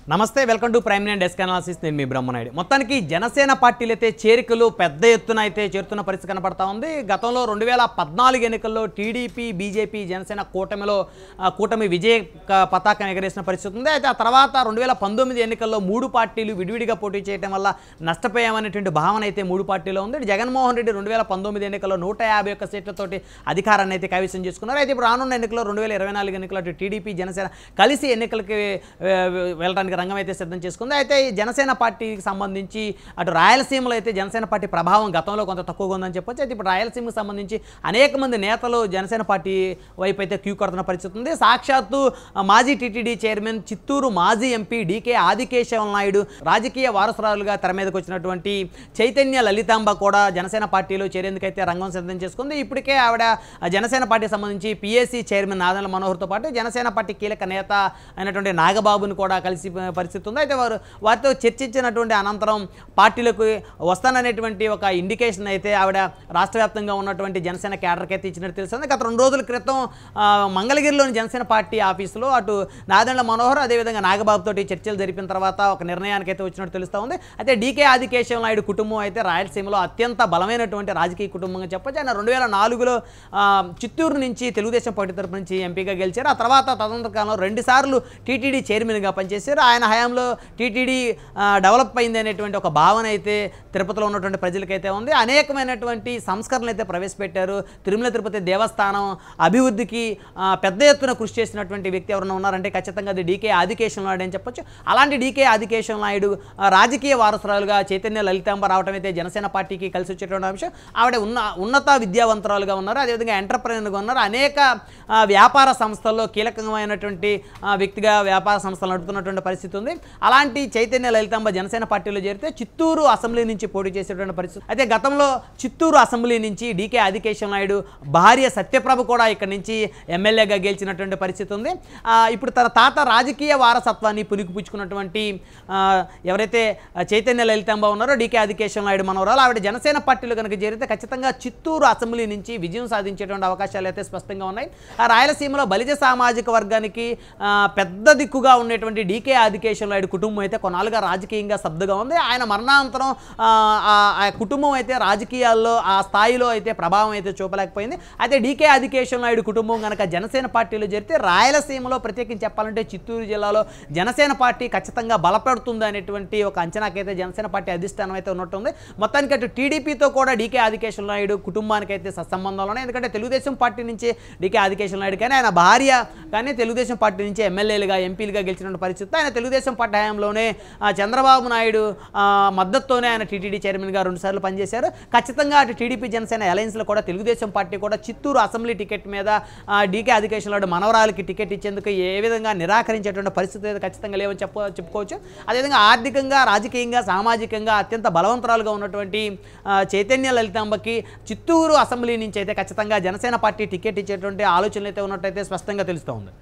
నమస్తే welcome to prime nine desk analysis నేను మీ బ్రహ్మనాయుడు మొత్తానికి జనసేన పార్టీలు అయితే చేరికలు పెద్ద ఎత్తున అయితే చేరుతున్న పరిస్థితి కనబడతా ఉంది గతంలో 2014 ఎన్నికల్లో టీడీపీ బీజేపీ జనసేన కూటమి విజయ పతాకం ఎగరేసిన పరిస్థితి ఉంది అయితే ఆ తర్వాత 2019 ఎన్నికల్లో మూడు పార్టీలు విడివిడిగా పోటీ చేయడం వల్ల నష్టపోయామనేటువంటి భావన అయితే మూడు పార్టీలో ఉంది జగన్మోహన్ రెడ్డి 2019 ఎన్నికల్లో 151 సీట్లతోటి అధికారాన్ని అయితే కైవసం చేసుకున్నారు అయితే ఇప్పుడు రానున్న ఎన్నికల్లో 2024 ఎన్నికల్లో టీడీపీ జనసేన కలిసి ఎన్నికలకి వెళ్ళడానికి రంగం అయితే సిద్ధం చేసుకుంది అయితే ఈ జనసేన పార్టీకి సంబంధించి అటు రాయలసీమలో అయితే జనసేన పార్టీ ప్రభావం గతంలో కొంత తక్కువగా ఉందని చెప్పొచ్చు అయితే ఇప్పుడు రాయలసీమకు సంబంధించి అనేక మంది నేతలు జనసేన పార్టీ వైపు అయితే క్యూ కొడుతున్న పరిస్థితి ఉంది సాక్షాత్తు మాజీ టీటీడీ చైర్మన్ చిత్తూరు మాజీ ఎంపీ డీకే ఆదికేశవ నాయుడు రాజకీయ వారసురాలుగా తెర మీదకి వచ్చినటువంటి చైతన్య లలితాంబ కూడా జనసేన పార్టీలో చేరేందుకైతే రంగం సిద్ధం చేసుకుంది ఇప్పటికే ఆవిడ జనసేన పార్టీకి సంబంధించి పిఎస్సి చైర్మన్ నాదెండ్ల మనోహర్తో పాటు జనసేన పార్టీ కీలక నేత అయినటువంటి నాగబాబును కూడా కలిసి పరిస్థితి ఉంది అయితే వారితో చర్చించినటువంటి అనంతరం పార్టీలకు వస్తాననేటువంటి ఒక ఇండికేషన్ అయితే ఆవిడ రాష్ట్ర వ్యాప్తంగా ఉన్నటువంటి జనసేన క్యాడర్కి అయితే ఇచ్చినట్టు తెలుస్తుంది గత 2 రోజుల క్రితం మంగళగిరిలోని జనసేన పార్టీ ఆఫీసులో అటు నాదెండ్ల మనోహర్ అదేవిధంగా నాగబాబుతో చర్చలు జరిపిన తర్వాత ఒక నిర్ణయానికి అయితే వచ్చినట్టు తెలుస్తూ ఉంది అయితే డీకే ఆదికేశవ నాయుడు కుటుంబం అయితే రాయలసీమలో అత్యంత బలమైనటువంటి రాజకీయ కుటుంబంగా చెప్పొచ్చు ఆయన 2004లో చిత్తూరు నుంచి తెలుగుదేశం పార్టీ తరపు నుంచి ఎంపీగా గెలిచారు ఆ తర్వాత తదనంతర కాలంలో 2 సార్లు టీటీడీ చైర్మన్గా పనిచేశారు ఆయన హయాంలో టీటీడీ డెవలప్ అయింది అనేటువంటి ఒక భావన అయితే తిరుపతిలో ఉన్నటువంటి ప్రజలకైతే ఉంది అనేకమైనటువంటి సంస్కరణలు అయితే ప్రవేశపెట్టారు తిరుమల తిరుపతి దేవస్థానం అభివృద్ధికి పెద్ద ఎత్తున కృషి చేసినటువంటి వ్యక్తి ఎవరైనా ఉన్నారంటే ఖచ్చితంగా అది డీకే ఆదికేశవ నాయుడు అని చెప్పొచ్చు అలాంటి డీకే ఆదికేశవ నాయుడు రాజకీయ వారసురాలుగా చైతన్య లలితాంబ రావడం అయితే జనసేన పార్టీకి కలిసి వచ్చేటువంటి అంశం ఆవిడ ఉన్నత విద్యావంతురాలుగా ఉన్నారు అదేవిధంగా ఎంటర్ప్రెన్యూర్గా ఉన్నారు అనేక వ్యాపార సంస్థల్లో కీలకమైనటువంటి వ్యక్తిగా వ్యాపార సంస్థలు నడుపుతున్నటువంటి పరిస్థితి ఉంది అలాంటి చైతన్య లలితాంబ జనసేన పార్టీలో చేరితే చిత్తూరు అసెంబ్లీ నుంచి పోటీ చేసేటువంటి పరిస్థితి అయితే గతంలో చిత్తూరు అసెంబ్లీ నుంచి డీకే ఆదికేశవ నాయుడు భార్య సత్యప్రభ కూడా ఇక్కడ నుంచి ఎమ్మెల్యేగా గెలిచినటువంటి పరిస్థితి ఉంది ఇప్పుడు తన తాత రాజకీయ వారసత్వాన్ని పుణికిపుచ్చుకున్నటువంటి ఎవరైతే చైతన్య లలితాంబ ఉన్నారో డీకే ఆదికేశవ నాయుడు మనవరాలు ఆవిడ జనసేన పార్టీలో కనుక చేరితే ఖచ్చితంగా చిత్తూరు అసెంబ్లీ నుంచి విజయం సాధించేటువంటి అవకాశాలు అయితే స్పష్టంగా ఉన్నాయి రాయలసీమలో బలిజ సామాజిక వర్గానికి పెద్ద దిక్కుగా ఉండేటువంటి డీకే ఆదికేశవ నాయుడు కుటుంబం అయితే కొన్నాళ్ళుగా రాజకీయంగా స్తబ్దుగా ఉంది ఆయన మరణానంతరం ఆ కుటుంబం అయితే రాజకీయాల్లో ఆ స్థాయిలో అయితే ప్రభావం అయితే చూపలేకపోయింది అయితే డీకే ఆదికేశవ నాయుడు కుటుంబం కనుక జనసేన పార్టీలో చేరితే రాయలసీమలో ప్రత్యేకించి చెప్పాలంటే చిత్తూరు జిల్లాలో జనసేన పార్టీ ఖచ్చితంగా బలపడుతుంది అనేటువంటి ఒక అంచనాకైతే జనసేన పార్టీ అధిష్టానం అయితే ఉన్నట్టుంది మొత్తానికి అటు టీడీపీతో కూడా డీకే ఆదికేశవ నాయుడు కుటుంబానికి అయితే సత్సంబంధాలు ఉన్నాయి ఎందుకంటే తెలుగుదేశం పార్టీ నుంచి డీకే ఆదికేశవ నాయుడు కానీ ఆయన భార్య కానీ తెలుగుదేశం పార్టీ నుంచి ఎమ్మెల్యేలుగా ఎంపీలుగా గెలిచిన పరిస్థితి ఆయన తెలుగుదేశం పార్టీ హయాంలోనే చంద్రబాబు నాయుడు మద్దతుతోనే ఆయన టీటీడీ చైర్మన్గా 2 సార్లు పనిచేశారు ఖచ్చితంగా అటు టీడీపీ జనసేన అలయన్స్లో కూడా తెలుగుదేశం పార్టీ కూడా చిత్తూరు అసెంబ్లీ టికెట్ మీద డీకే ఆదికేశవ నాయుడు మనవరాలకి టికెట్ ఇచ్చేందుకు ఏ విధంగా నిరాకరించేటువంటి పరిస్థితి అయితే ఖచ్చితంగా లేవని చెప్పుకోవచ్చు అదేవిధంగా ఆర్థికంగా రాజకీయంగా సామాజికంగా అత్యంత బలవంతరాలుగా ఉన్నటువంటి చైతన్య లలితాంబకి చిత్తూరు అసెంబ్లీ నుంచి అయితే ఖచ్చితంగా జనసేన పార్టీ టికెట్ ఇచ్చేటువంటి ఆలోచనలు అయితే ఉన్నట్టయితే స్పష్టంగా తెలుస్తూ ఉంది